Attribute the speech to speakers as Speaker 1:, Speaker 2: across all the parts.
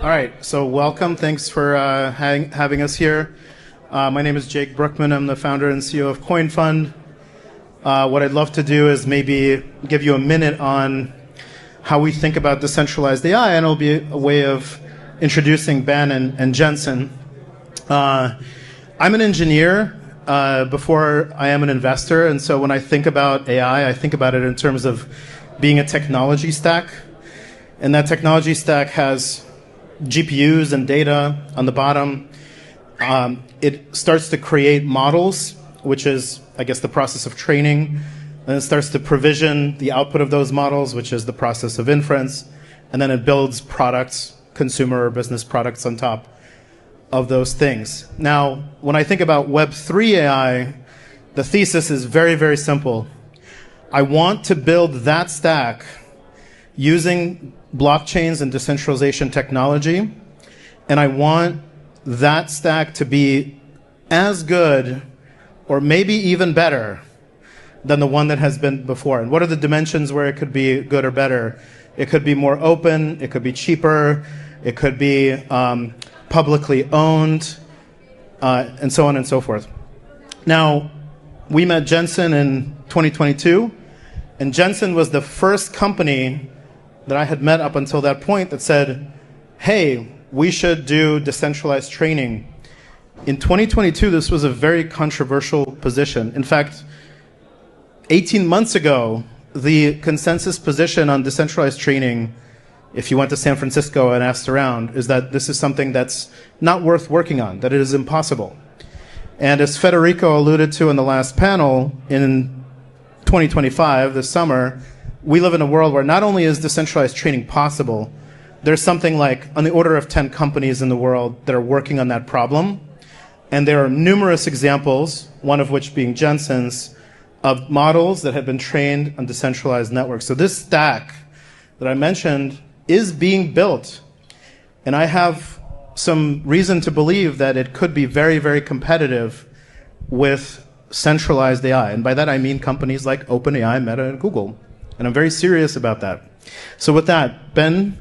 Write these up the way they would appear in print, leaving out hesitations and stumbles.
Speaker 1: All right, so welcome. Thanks for having us here. My name is Jake Brukhman. I'm the founder and CEO of Coinfund. What I'd love to do is maybe give you a minute on how we think about decentralized AI, and it'll be a way of introducing Ben and Gensyn. I'm an engineer before I am an investor, and so when I think about AI, I think about it in terms of being a technology stack. And that technology stack has GPUs and data on the bottom. It starts to create models, which is, I guess, the process of training. And it starts to provision the output of those models, which is the process of inference. And then it builds products, consumer or business products on top of those things. Now, when I think about Web3 AI, the thesis is very, very simple. I want to build that stack using blockchains and decentralization technology, and I want that stack to be as good or maybe even better than the one that has been before. And what are the dimensions where it could be good or better? It could be more open, it could be cheaper, it could be publicly owned, and so on and so forth. Now, we met Gensyn in 2022, and Gensyn was the first company that I had met up until that point that said, hey, we should do decentralized training. In 2022, this was a very controversial position. In fact, 18 months ago, the consensus position on decentralized training, if you went to San Francisco and asked around, is that this is something that's not worth working on, that it is impossible. And as Federico alluded to in the last panel, in 2025, this summer, we live in a world where not only is decentralized training possible, there's something like on the order of 10 companies in the world that are working on that problem. And there are numerous examples, one of which being Gensyn's, of models that have been trained on decentralized networks. So this stack that I mentioned is being built. And I have some reason to believe that it could be very, very competitive with centralized AI. And by that I mean companies like Open AI, Meta, and Google. And I'm very serious about that. So with that, Ben,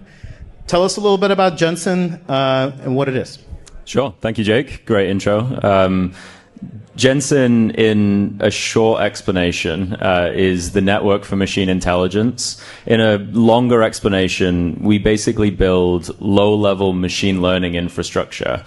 Speaker 1: tell us a little bit about Gensyn and what it is.
Speaker 2: Sure. Thank you, Jake. Great intro. Gensyn, in a short explanation, is the network for machine intelligence. In a longer explanation, we basically build low-level machine learning infrastructure.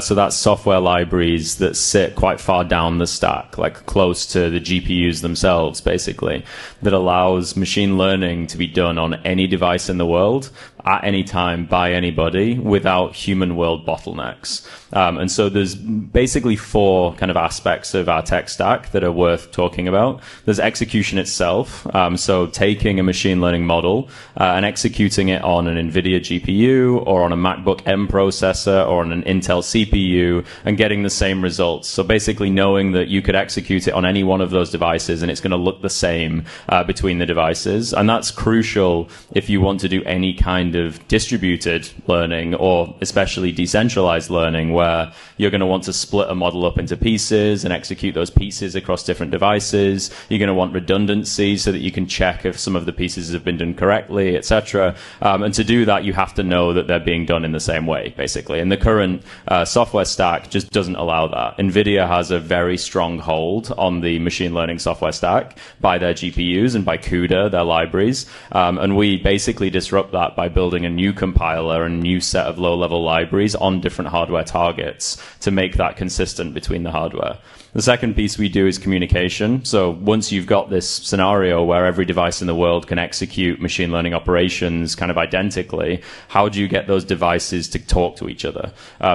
Speaker 2: So that's software libraries that sit quite far down the stack, like close to the GPUs themselves, basically, that allows machine learning to be done on any device in the world at any time by anybody without human world bottlenecks. And so there's basically four kind of aspects of our tech stack that are worth talking about. There's execution itself. So taking a machine learning model and executing it on an NVIDIA GPU or on a MacBook M processor or on an Intel CPU and getting the same results. So basically knowing that you could execute it on any one of those devices and it's going to look the same between the devices. And that's crucial if you want to do any kind of distributed learning or especially decentralized learning where you're going to want to split a model up into pieces and execute those pieces across different devices. You're going to want redundancy so that you can check if some of the pieces have been done correctly, etc. And to do that, you have to know that they're being done in the same way, basically. And the current software stack just doesn't allow that. NVIDIA has a very strong hold on the machine learning software stack by their GPUs and by CUDA, their libraries. And we basically disrupt that by building a new compiler and a new set of low-level libraries on different hardware targets to make that consistent between the hardware. The second piece we do is communication. So once you've got this scenario where every device in the world can execute machine learning operations kind of identically, how do you get those devices to talk to each other?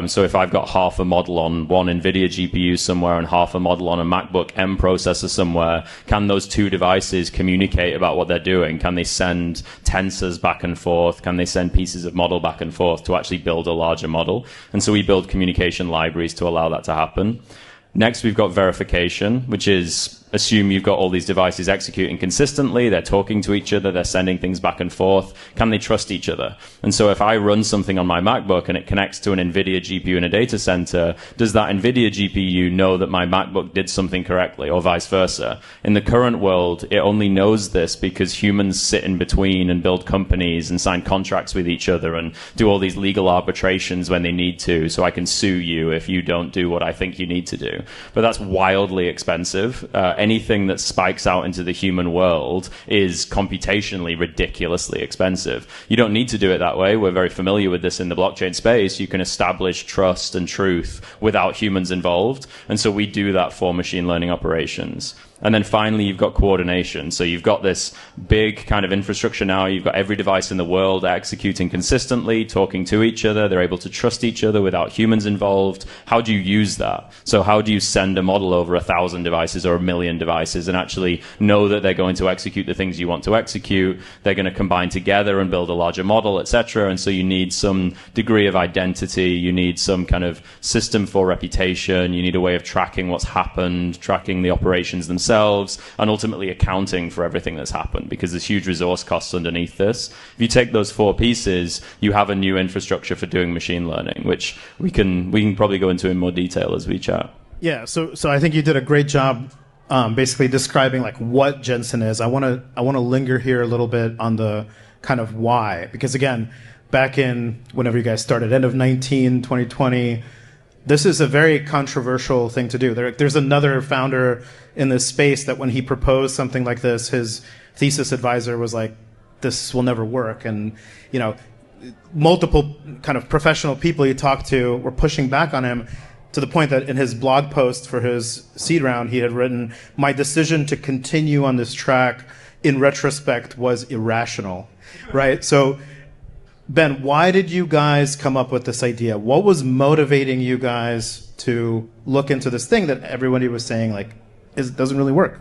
Speaker 2: So if I've got half a model on one NVIDIA GPU somewhere and half a model on a MacBook M processor somewhere, can those two devices communicate about what they're doing? Can they send tensors back and forth? Can they send pieces of model back and forth to actually build a larger model? And so we build communication libraries to allow that to happen. Next, we've got verification, which is assume you've got all these devices executing consistently, they're talking to each other, they're sending things back and forth. Can they trust each other? And so if I run something on my MacBook and it connects to an NVIDIA GPU in a data center, does that NVIDIA GPU know that my MacBook did something correctly, or vice versa? In the current world, it only knows this because humans sit in between and build companies and sign contracts with each other and do all these legal arbitrations when they need to, so I can sue you if you don't do what I think you need to do. But that's wildly expensive. Anything that spikes out into the human world is computationally ridiculously expensive. You don't need to do it that way. We're very familiar with this in the blockchain space. You can establish trust and truth without humans involved. And so we do that for machine learning operations. And then finally, you've got coordination. So you've got this big kind of infrastructure now. You've got every device in the world executing consistently, talking to each other. They're able to trust each other without humans involved. How do you use that? So how do you send a model over 1,000 devices or 1,000,000 devices and actually know that they're going to execute the things you want to execute? They're going to combine together and build a larger model, etc. And so you need some degree of identity. You need some kind of system for reputation. You need a way of tracking what's happened, tracking the operations themselves, and ultimately accounting for everything that's happened, because there's huge resource costs underneath this. If you take those four pieces, you have a new infrastructure for doing machine learning, which we can probably go into in more detail as we chat.
Speaker 1: Yeah, so I think you did a great job basically describing like what Gensyn is. I want to linger here a little bit on the kind of why, because again, back in whenever you guys started, end of 2020, this is a very controversial thing to do. There's another founder in this space that when he proposed something like this, his thesis advisor was like, this will never work. And, you know, multiple kind of professional people he talked to were pushing back on him, to the point that in his blog post for his seed round, he had written, "My decision to continue on this track in retrospect was irrational," right? So, Ben, why did you guys come up with this idea? What was motivating you guys to look into this thing that everybody was saying like doesn't really work?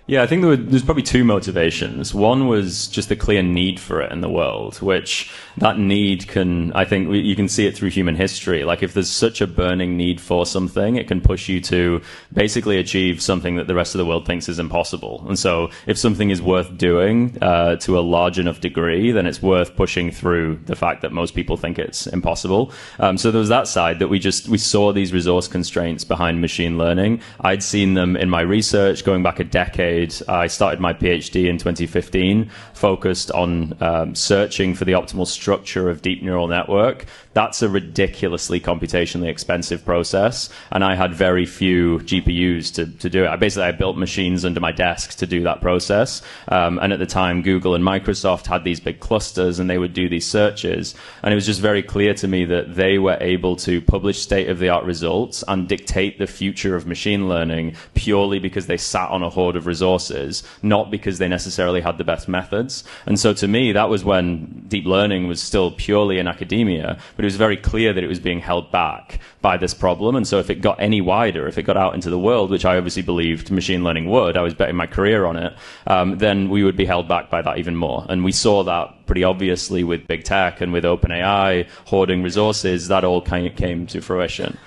Speaker 2: Yeah, I think there's probably two motivations. One was just the clear need for it in the world, which that need you can see it through human history. Like if there's such a burning need for something, it can push you to basically achieve something that the rest of the world thinks is impossible. And so if something is worth doing to a large enough degree, then it's worth pushing through the fact that most people think it's impossible. So there was that side that we saw these resource constraints behind machine learning. I'd seen them in my research going back a decade. I started my PhD in 2015, focused on searching for the optimal structure of deep neural network. That's a ridiculously computationally expensive process, and I had very few GPUs to do it. I built machines under my desk to do that process, and at the time Google and Microsoft had these big clusters and they would do these searches, and it was just very clear to me that they were able to publish state-of-the-art results and dictate the future of machine learning purely because they sat on a hoard of resources, not because they necessarily had the best methods. And so to me, that was when deep learning was still purely in academia, but it was very clear that it was being held back by this problem. And so if it got any wider, if it got out into the world, which I obviously believed machine learning would, I was betting my career on it, then we would be held back by that even more. And we saw that pretty obviously with big tech and with Open AI hoarding resources. That all kind of came to fruition.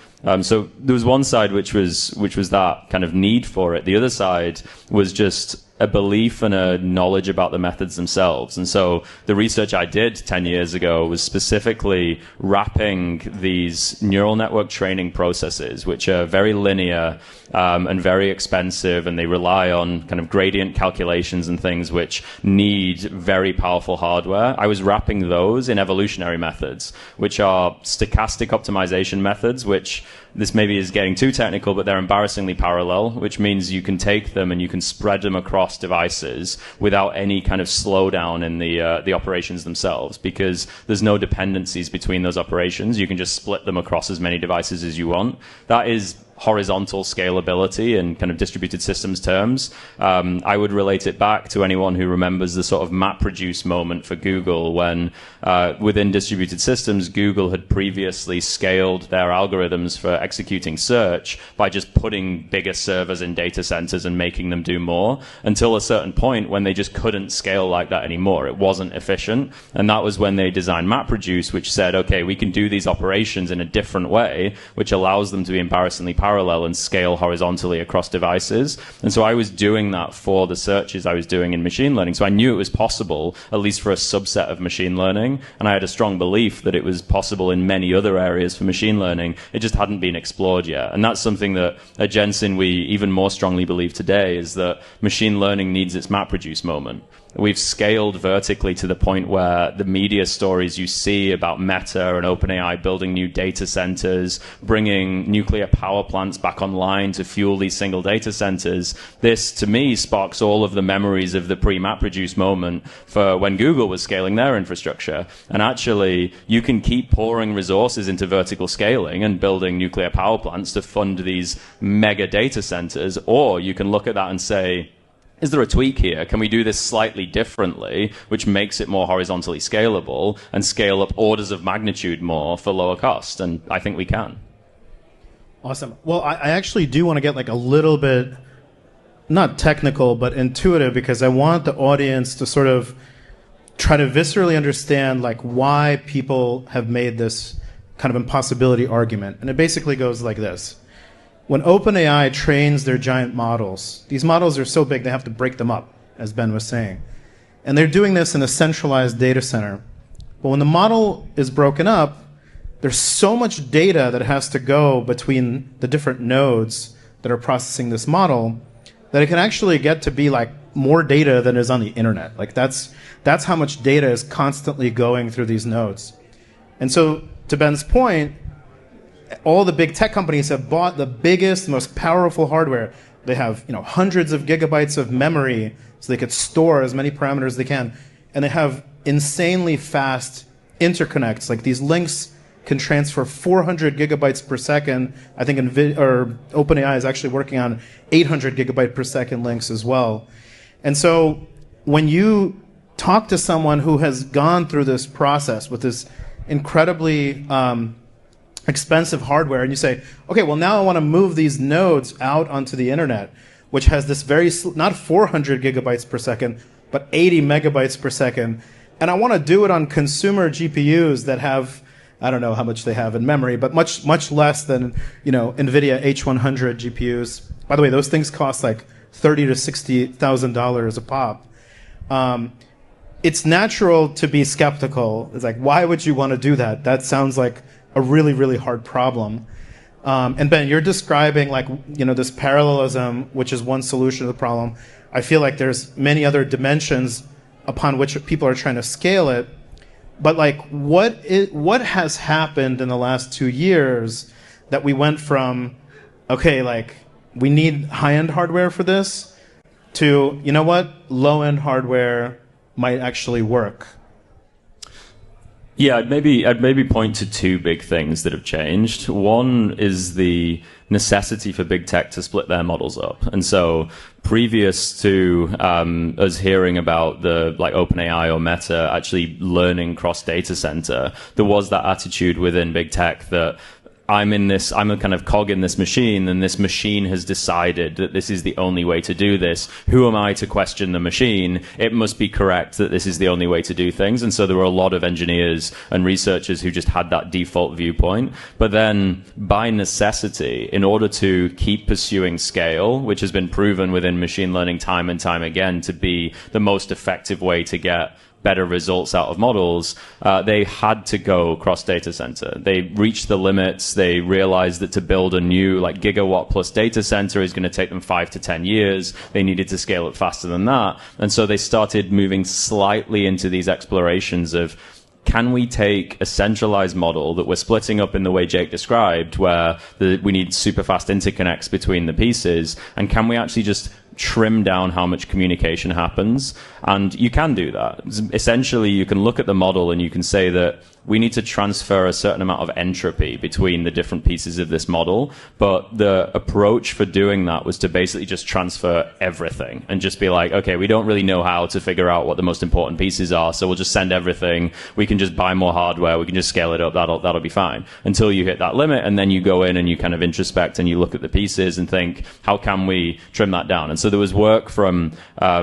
Speaker 2: So there was one side which was that kind of need for it. The other side was just a belief and a knowledge about the methods themselves. And so the research I did 10 years ago was specifically wrapping these neural network training processes, which are very linear and very expensive, and they rely on kind of gradient calculations and things which need very powerful hardware. I was wrapping those in evolutionary methods, which are stochastic optimization methods, which this maybe is getting too technical, but they're embarrassingly parallel, which means you can take them and you can spread them across devices without any kind of slowdown in the operations themselves, because there's no dependencies between those operations. You can just split them across as many devices as you want. That is horizontal scalability in kind of distributed systems terms. I would relate it back to anyone who remembers the sort of MapReduce moment for Google when within distributed systems, Google had previously scaled their algorithms for executing search by just putting bigger servers in data centers and making them do more, until a certain point when they just couldn't scale like that anymore. It wasn't efficient. And that was when they designed MapReduce, which said, okay, we can do these operations in a different way, which allows them to be embarrassingly powerful parallel and scale horizontally across devices. And so I was doing that for the searches I was doing in machine learning. So I knew it was possible, at least for a subset of machine learning. And I had a strong belief that it was possible in many other areas for machine learning. It just hadn't been explored yet. And that's something that at Gensyn we even more strongly believe today, is that machine learning needs its MapReduce moment. We've scaled vertically to the point where the media stories you see about Meta and Open AI building new data centers, bringing nuclear power plants back online to fuel these single data centers, this, to me, sparks all of the memories of the pre-MapReduce moment for when Google was scaling their infrastructure. And actually, you can keep pouring resources into vertical scaling and building nuclear power plants to fund these mega data centers, or you can look at that and say, is there a tweak here? Can we do this slightly differently, which makes it more horizontally scalable and scale up orders of magnitude more for lower cost? And I think we can.
Speaker 1: Awesome. Well, I actually do want to get like a little bit, not technical, but intuitive, because I want the audience to sort of try to viscerally understand like why people have made this kind of impossibility argument. And it basically goes like this. When OpenAI trains their giant models, these models are so big they have to break them up, as Ben was saying. And they're doing this in a centralized data center. But when the model is broken up, there's so much data that has to go between the different nodes that are processing this model that it can actually get to be like more data than is on the internet. Like that's how much data is constantly going through these nodes. And so, to Ben's point, all the big tech companies have bought the biggest, most powerful hardware. They have, hundreds of gigabytes of memory so they could store as many parameters as they can. And they have insanely fast interconnects. Like these links can transfer 400 gigabytes per second. I think OpenAI is actually working on 800 gigabyte per second links as well. And so when you talk to someone who has gone through this process with this incredibly expensive hardware, and you say, okay, well, now I want to move these nodes out onto the internet, which has this not 400 gigabytes per second, but 80 megabytes per second. And I want to do it on consumer GPUs that have, I don't know how much they have in memory, but much, much less than, NVIDIA H100 GPUs. By the way, those things cost like $30,000 to $60,000 a pop. It's natural to be skeptical. It's like, why would you want to do that? That sounds like a really, really hard problem. And Ben, you're describing this parallelism, which is one solution to the problem. I feel like there's many other dimensions upon which people are trying to scale it. But what has happened in the last 2 years that we went from, okay, we need high-end hardware for this, to, low-end hardware might actually work?
Speaker 2: Yeah, I'd maybe point to two big things that have changed. One is the necessity for big tech to split their models up. And so previous to us hearing about the OpenAI or Meta actually learning cross data center, there was that attitude within big tech that I'm a kind of cog in this machine, and this machine has decided that this is the only way to do this. Who am I to question the machine? It must be correct that this is the only way to do things. And so there were a lot of engineers and researchers who just had that default viewpoint. But then by necessity, in order to keep pursuing scale, which has been proven within machine learning time and time again to be the most effective way to get better results out of models, they had to go cross data center. They reached the limits. They realized that to build a new gigawatt plus data center is going to take them 5 to 10 years. They needed to scale it faster than that. And so they started moving slightly into these explorations of, can we take a centralized model that we're splitting up in the way Jake described, where we need super fast interconnects between the pieces, and can we actually just trim down how much communication happens? And you can do that. Essentially, you can look at the model and you can say that we need to transfer a certain amount of entropy between the different pieces of this model. But the approach for doing that was to basically just transfer everything and just be like, okay, we don't really know how to figure out what the most important pieces are, so we'll just send everything. We can just buy more hardware. We can just scale it up. That'll be fine until you hit that limit. And then you go in and you kind of introspect and you look at the pieces and think, how can we trim that down? And so there was work from,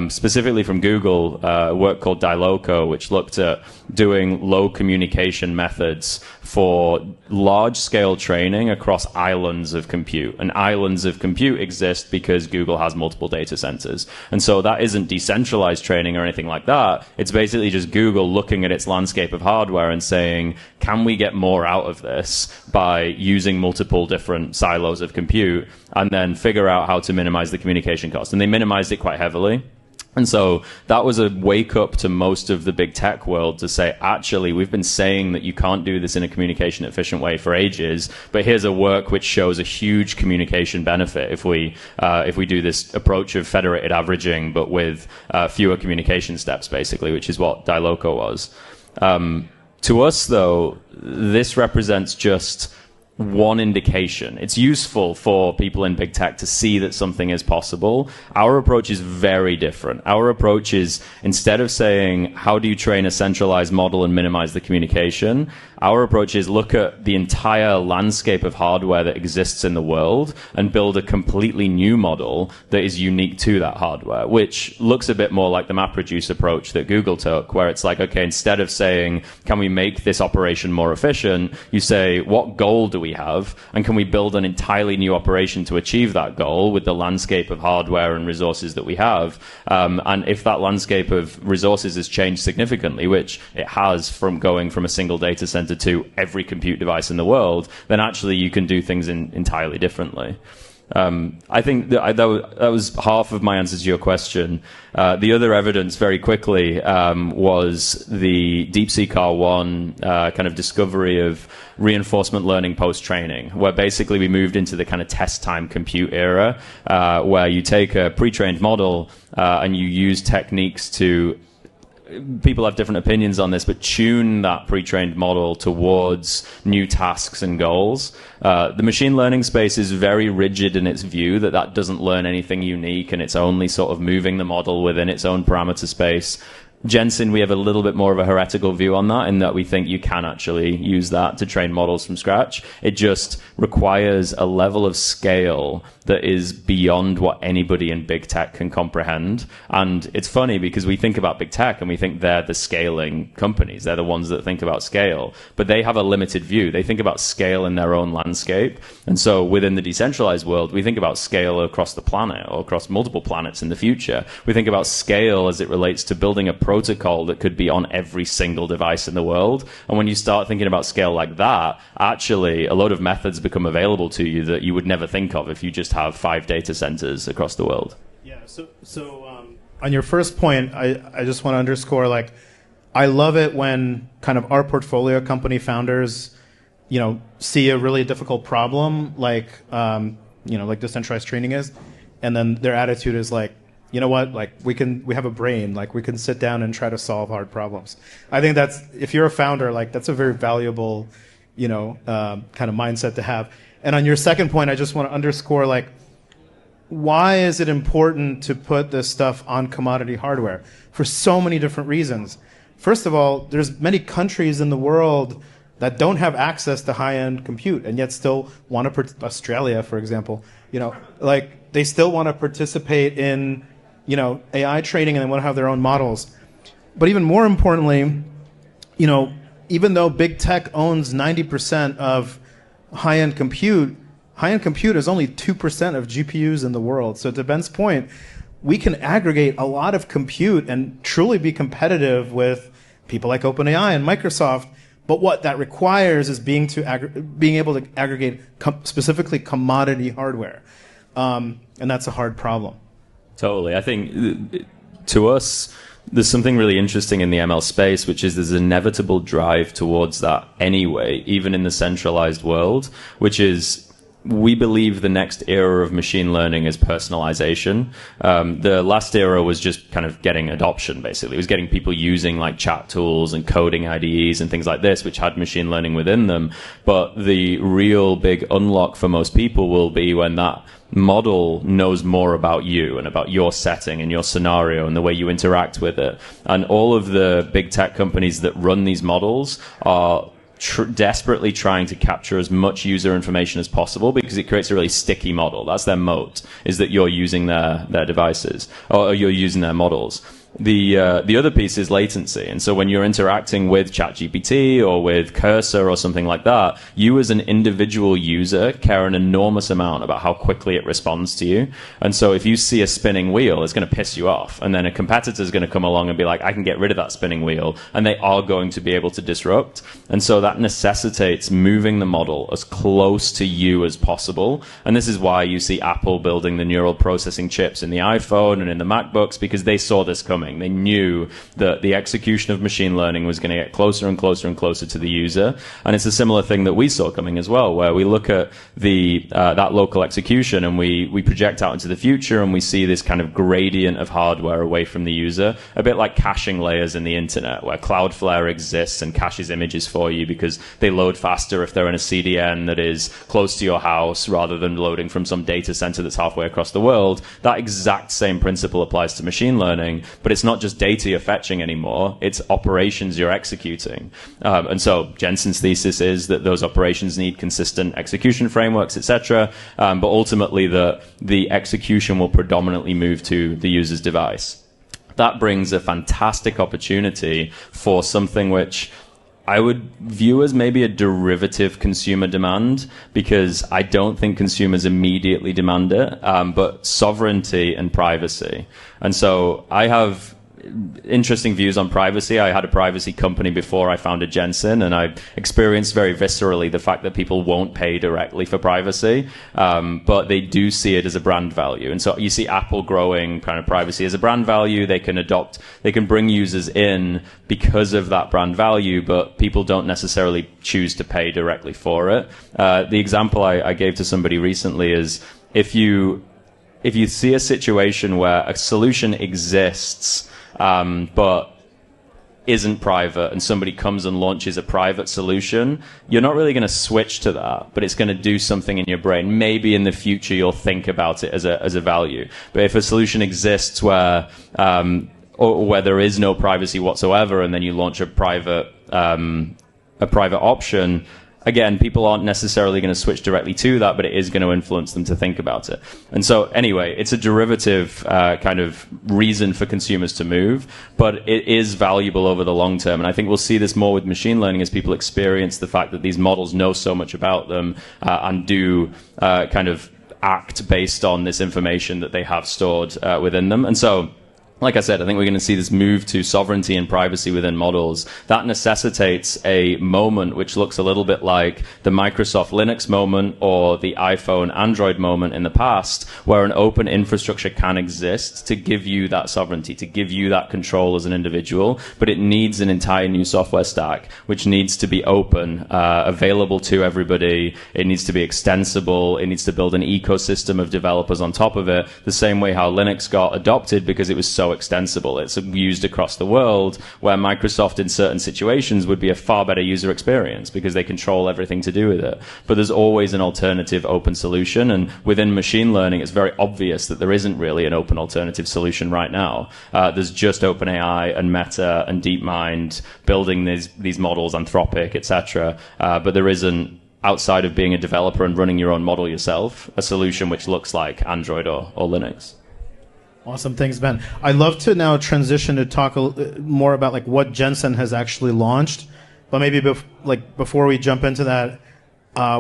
Speaker 2: specifically from Google, work called Diloco, which looked at doing low communication communication methods for large-scale training across islands of compute. And islands of compute exist because Google has multiple data centers. And so that isn't decentralized training or anything like that. It's basically just Google looking at its landscape of hardware and saying, can we get more out of this by using multiple different silos of compute, and then figure out how to minimize the communication cost. And they minimized it quite heavily. And so that was a wake up to most of the big tech world to say, actually, we've been saying that you can't do this in a communication efficient way for ages, but here's a work which shows a huge communication benefit if we do this approach of federated averaging, but with fewer communication steps, basically, which is what Diloco was. To us, though, this represents just one indication. It's useful for people in big tech to see that something is possible. Our approach is very different. Our approach is, instead of saying, how do you train a centralized model and minimize the communication? Our approach is look at the entire landscape of hardware that exists in the world and build a completely new model that is unique to that hardware, which looks a bit more like the MapReduce approach that Google took, where it's like, okay, instead of saying, can we make this operation more efficient, you say, what goal do we have, and can we build an entirely new operation to achieve that goal with the landscape of hardware and resources that we have? And if that landscape of resources has changed significantly, which it has from going from a single data center to every compute device in the world, then actually you can do things entirely differently. I think that was half of my answer to your question. The other evidence, very quickly, was the DeepSeek R1 kind of discovery of reinforcement learning post-training, where basically we moved into the kind of test time compute era, where you take a pre-trained model and you use techniques to, people have different opinions on this, but tune that pre-trained model towards new tasks and goals. The machine learning space is very rigid in its view that that doesn't learn anything unique, and it's only sort of moving the model within its own parameter space. Gensyn, we have a little bit more of a heretical view on that, in that we think you can actually use that to train models from scratch. It just requires a level of scale that is beyond what anybody in big tech can comprehend. And it's funny because we think about big tech and we think they're the scaling companies. They're the ones that think about scale, but they have a limited view. They think about scale in their own landscape. And so within the decentralized world, we think about scale across the planet or across multiple planets in the future. We think about scale as it relates to building a protocol that could be on every single device in the world. And when you start thinking about scale like that, actually a lot of methods become available to you that you would never think of if you just have 5 data centers across the world.
Speaker 1: Yeah, so on your first point, I just want to underscore, like, I love it when kind of our portfolio company founders, see a really difficult problem like decentralized training is, and then their attitude is like, you know what, like we have a brain, like we can sit down and try to solve hard problems. I think that's, if you're a founder, like that's a very valuable, kind of mindset to have. And on your second point, I just want to underscore, like, why is it important to put this stuff on commodity hardware? For so many different reasons. First of all, there's many countries in the world that don't have access to high-end compute and yet still want to, Australia, for example, like they still want to participate in, AI training, and they want to have their own models. But even more importantly, even though big tech owns 90% of high-end compute is only 2% of GPUs in the world. So to Ben's point, we can aggregate a lot of compute and truly be competitive with people like Open AI and Microsoft. But what that requires is being able to aggregate specifically commodity hardware. And that's a hard problem.
Speaker 2: Totally. I think to us, there's something really interesting in the ML space, which is there's an inevitable drive towards that anyway, even in the centralized world, which is, we believe the next era of machine learning is personalization. The last era was just kind of getting adoption, basically. It was getting people using like chat tools and coding IDEs and things like this, which had machine learning within them. But the real big unlock for most people will be when that model knows more about you and about your setting and your scenario and the way you interact with it. And all of the big tech companies that run these models are desperately trying to capture as much user information as possible, because it creates a really sticky model. That's their moat, is that you're using their devices, or you're using their models. The other piece is latency. And so when you're interacting with ChatGPT or with Cursor or something like that, you as an individual user care an enormous amount about how quickly it responds to you. And so if you see a spinning wheel, it's going to piss you off. And then a competitor is going to come along and be like, I can get rid of that spinning wheel. And they are going to be able to disrupt. And so that necessitates moving the model as close to you as possible. And this is why you see Apple building the neural processing chips in the iPhone and in the MacBooks, because they saw this coming. They knew that the execution of machine learning was going to get closer and closer and closer to the user. And it's a similar thing that we saw coming as well, where we look at that local execution and we project out into the future and we see this kind of gradient of hardware away from the user, a bit like caching layers in the internet, where Cloudflare exists and caches images for you because they load faster if they're in a CDN that is close to your house rather than loading from some data center that's halfway across the world. That exact same principle applies to machine learning, but it's not just data you're fetching anymore, it's operations you're executing. And so Gensyn's thesis is that those operations need consistent execution frameworks, etc. But ultimately the execution will predominantly move to the user's device. That brings a fantastic opportunity for something which I would view as maybe a derivative consumer demand, because I don't think consumers immediately demand it, but sovereignty and privacy. And so I have interesting views on privacy. I had a privacy company before I founded Gensyn, and I experienced very viscerally the fact that people won't pay directly for privacy, but they do see it as a brand value. And so you see Apple growing kind of privacy as a brand value. They can bring users in because of that brand value, but people don't necessarily choose to pay directly for it. The example I gave to somebody recently is if you see a situation where a solution exists but isn't private, and somebody comes and launches a private solution, you're not really going to switch to that, but it's going to do something in your brain. Maybe in the future you'll think about it as a value. But if a solution exists where there is no privacy whatsoever, and then you launch a private option, again, people aren't necessarily going to switch directly to that, but it is going to influence them to think about it. And so anyway, it's a derivative kind of reason for consumers to move, but it is valuable over the long term. And I think we'll see this more with machine learning as people experience the fact that these models know so much about them and do kind of act based on this information that they have stored within them. And so, like I said, I think we're going to see this move to sovereignty and privacy within models. That necessitates a moment which looks a little bit like the Microsoft Linux moment or the iPhone Android moment in the past, where an open infrastructure can exist to give you that sovereignty, to give you that control as an individual, but it needs an entire new software stack, which needs to be open, available to everybody. It needs to be extensible. It needs to build an ecosystem of developers on top of it, the same way how Linux got adopted because it was so extensible. It's used across the world, where Microsoft in certain situations would be a far better user experience because they control everything to do with it. But there's always an alternative open solution, and within machine learning it's very obvious that there isn't really an open alternative solution right now. There's just Open AI and Meta and DeepMind building these models, Anthropic, etc. But there isn't, outside of being a developer and running your own model yourself, a solution which looks like Android or Linux.
Speaker 1: Awesome. Thanks, Ben. I'd love to now transition to talk more about like what Gensyn has actually launched. But maybe before we jump into that,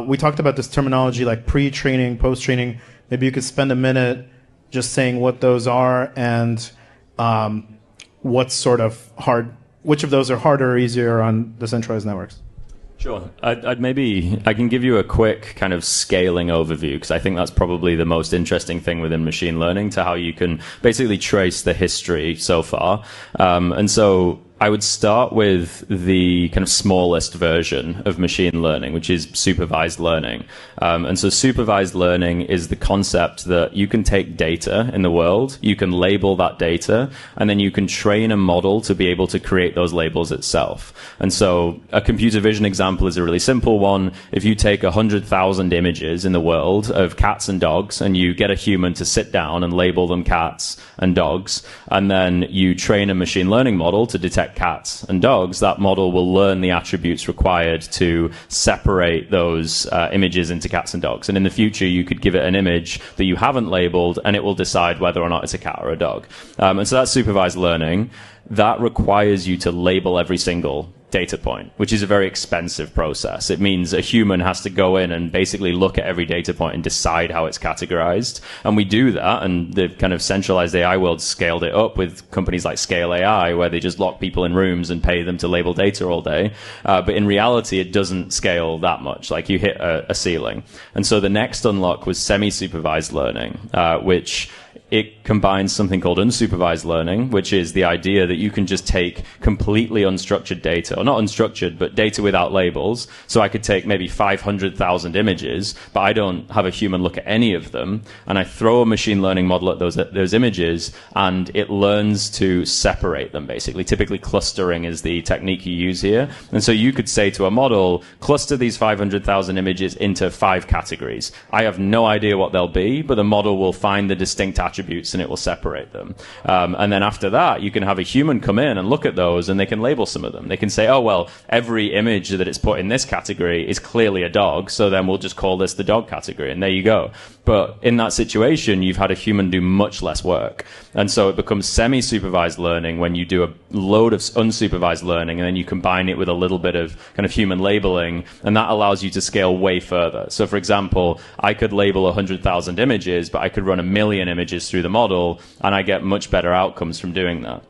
Speaker 1: we talked about this terminology like pre-training, post-training. Maybe you could spend a minute just saying what those are and what's sort of hard, which of those are harder or easier on decentralized networks.
Speaker 2: Sure. I can give you a quick kind of scaling overview, because I think that's probably the most interesting thing within machine learning, to how you can basically trace the history so far. And so I would start with the kind of smallest version of machine learning, which is supervised learning. And so supervised learning is the concept that you can take data in the world, you can label that data, and then you can train a model to be able to create those labels itself. And so a computer vision example is a really simple one. If you take 100,000 images in the world of cats and dogs, and you get a human to sit down and label them cats and dogs, and then you train a machine learning model to detect detect cats and dogs, that model will learn the attributes required to separate those images into cats and dogs. And in the future, you could give it an image that you haven't labeled, and it will decide whether or not it's a cat or a dog. And so that's supervised learning. That requires you to label every single data point, which is a very expensive process. It means a human has to go in and basically look at every data point and decide how it's categorized. And we do that, and the kind of centralized AI world scaled it up with companies like Scale AI, where they just lock people in rooms and pay them to label data all day. But in reality, it doesn't scale that much. Like, you hit a ceiling. And so the next unlock was semi-supervised learning, which it combines something called unsupervised learning, which is the idea that you can just take completely unstructured data, or not unstructured, but data without labels. So I could take maybe 500,000 images, but I don't have a human look at any of them. And I throw a machine learning model at those images, and it learns to separate them, basically. Typically, clustering is the technique you use here. And so you could say to a model, cluster these 500,000 images into 5 categories. I have no idea what they'll be, but the model will find the distinct attributes and it will separate them. And then after that, you can have a human come in and look at those, and they can label some of them. They can say, oh, well, every image that it's put in this category is clearly a dog, so then we'll just call this the dog category, and there you go. But in that situation, you've had a human do much less work. And so it becomes semi-supervised learning when you do a load of unsupervised learning, and then you combine it with a little bit of kind of human labeling, and that allows you to scale way further. So, for example, I could label 100,000 images, but I could run 1 million images through the model, and I get much better outcomes from doing that.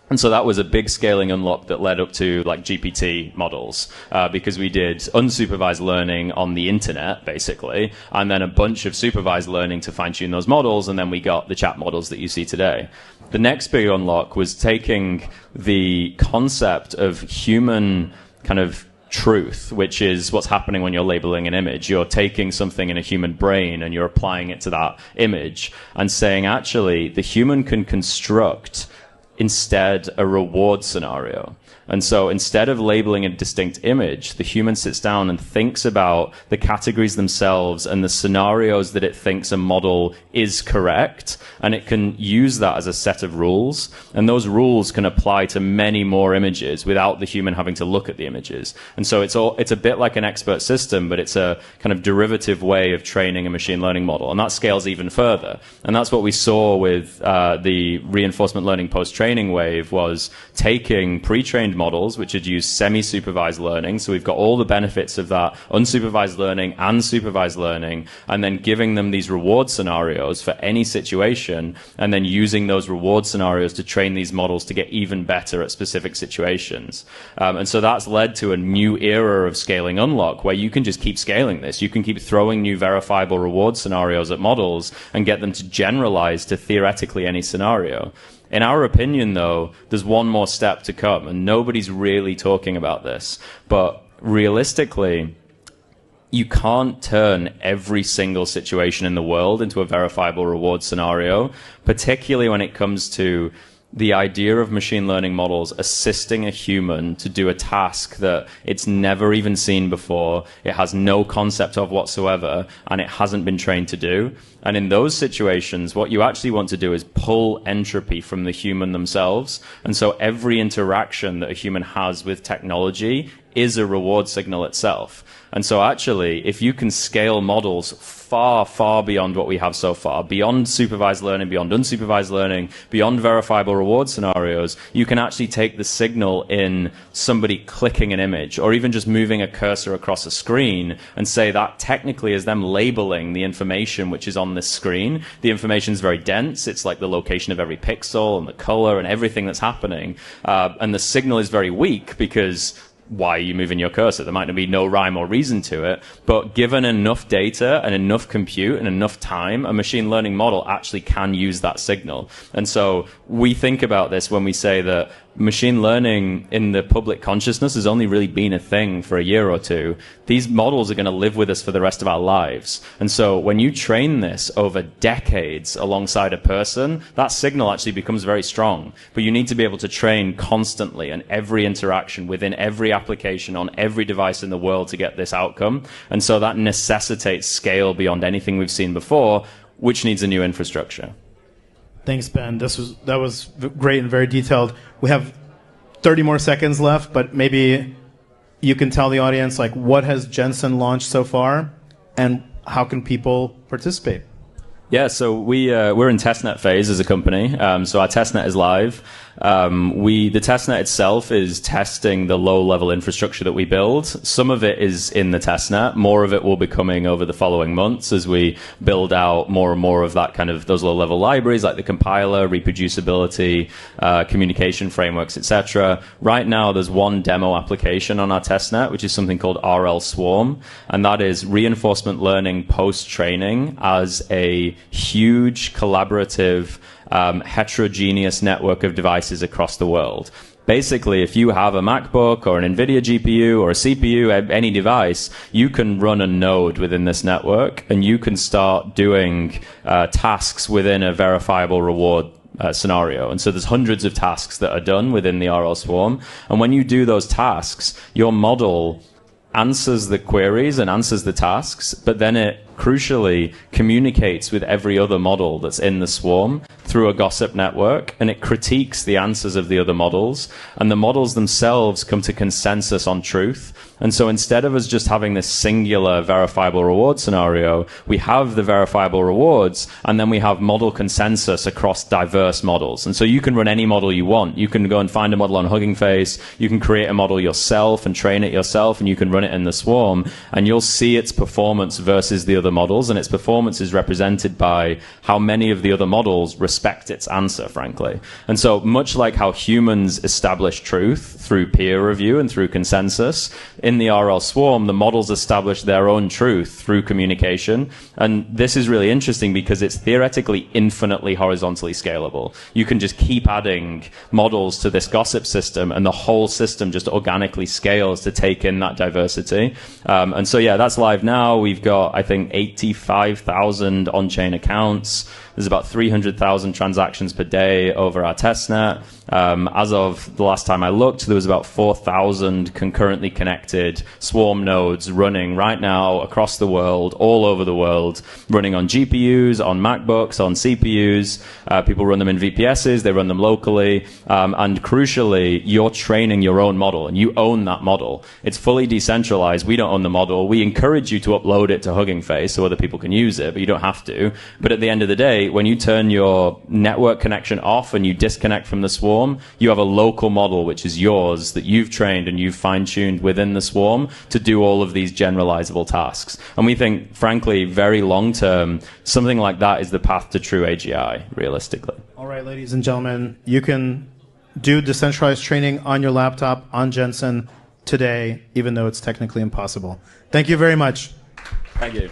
Speaker 2: And so that was a big scaling unlock that led up to like GPT models, because we did unsupervised learning on the internet, basically, and then a bunch of supervised learning to fine-tune those models, and then we got the chat models that you see today. The next big unlock was taking the concept of human kind of truth, which is what's happening when you're labeling an image. You're taking something in a human brain and you're applying it to that image and saying, actually, the human can construct instead a reward scenario. And so instead of labeling a distinct image, the human sits down and thinks about the categories themselves and the scenarios that it thinks a model is correct, and it can use that as a set of rules. And those rules can apply to many more images without the human having to look at the images. And so it's a bit like an expert system, but it's a kind of derivative way of training a machine learning model. And that scales even further. And that's what we saw with the reinforcement learning post-training wave, was taking pre-trained models, which had used semi-supervised learning. So we've got all the benefits of that unsupervised learning and supervised learning, and then giving them these reward scenarios for any situation, and then using those reward scenarios to train these models to get even better at specific situations. And so that's led to a new era of scaling unlock, where you can just keep scaling this. You can keep throwing new verifiable reward scenarios at models and get them to generalize to theoretically any scenario. In our opinion, though, there's one more step to come, and nobody's really talking about this. But realistically, you can't turn every single situation in the world into a verifiable reward scenario, particularly when it comes to the idea of machine learning models assisting a human to do a task that it's never even seen before, it has no concept of whatsoever, and it hasn't been trained to do. And in those situations, what you actually want to do is pull entropy from the human themselves. And so every interaction that a human has with technology is a reward signal itself. And so actually, if you can scale models far, far beyond what we have so far, beyond supervised learning, beyond unsupervised learning, beyond verifiable reward scenarios, you can actually take the signal in somebody clicking an image, or even just moving a cursor across a screen, and say that technically is them labeling the information which is on this screen. The information is very dense. It's like the location of every pixel and the color and everything that's happening. And the signal is very weak, because why are you moving your cursor? There might be no rhyme or reason to it, but given enough data and enough compute and enough time, a machine learning model actually can use that signal. And so we think about this when we say that machine learning in the public consciousness has only really been a thing for a year or two. These models are going to live with us for the rest of our lives. And so when you train this over decades alongside a person, that signal actually becomes very strong. But you need to be able to train constantly and every interaction within every application on every device in the world to get this outcome. And so that necessitates scale beyond anything we've seen before, which needs a new infrastructure.
Speaker 1: Thanks, Ben. That was great and very detailed. We have 30 more seconds left, but maybe you can tell the audience, like, what has Gensyn launched so far, and how can people participate?
Speaker 2: Yeah, so we're in testnet phase as a company. So our testnet is live. The testnet itself is testing the low-level infrastructure that we build. Some of it is in the testnet. More of it will be coming over the following months as we build out more and more of that kind of those low-level libraries, like the compiler, reproducibility, communication frameworks, etc. Right now, there's one demo application on our testnet, which is something called RL Swarm, and that is reinforcement learning post-training as a huge collaborative heterogeneous network of devices across the world. Basically, if you have a MacBook or an NVIDIA GPU or a CPU, any device, you can run a node within this network, and you can start doing tasks within a verifiable reward scenario. And so there's hundreds of tasks that are done within the RL Swarm. And when you do those tasks, your model answers the queries and answers the tasks, but then it crucially communicates with every other model that's in the swarm through a gossip network, and it critiques the answers of the other models, and the models themselves come to consensus on truth. And so instead of us just having this singular verifiable reward scenario, we have the verifiable rewards, and then we have model consensus across diverse models. And so you can run any model you want. You can go and find a model on Hugging Face, you can create a model yourself and train it yourself, and you can run it in the swarm, and you'll see its performance versus the other models, and its performance is represented by how many of the other models respect its answer, frankly. And so much like how humans establish truth through peer review and through consensus, in the RL Swarm, the models establish their own truth through communication. And this is really interesting because it's theoretically infinitely horizontally scalable. You can just keep adding models to this gossip system, and the whole system just organically scales to take in that diversity. And so, yeah, that's live now. We've got, I think, 85,000 on-chain accounts. There's about 300,000 transactions per day over our testnet. As of the last time I looked, there was about 4,000 concurrently connected Swarm nodes running right now across the world, all over the world, running on GPUs, on MacBooks, on CPUs. People run them in VPSs, they run them locally. And crucially, you're training your own model, and you own that model. It's fully decentralized. We don't own the model. We encourage you to upload it to Hugging Face so other people can use it, but you don't have to. But at the end of the day, when you turn your network connection off and you disconnect from the swarm, you have a local model which is yours that you've trained and you've fine-tuned within the swarm to do all of these generalizable tasks. And we think, frankly, very long-term, something like that is the path to true AGI, realistically.
Speaker 1: All right, ladies and gentlemen, you can do decentralized training on your laptop on Gensyn today, even though it's technically impossible. Thank you very much.
Speaker 2: Thank you.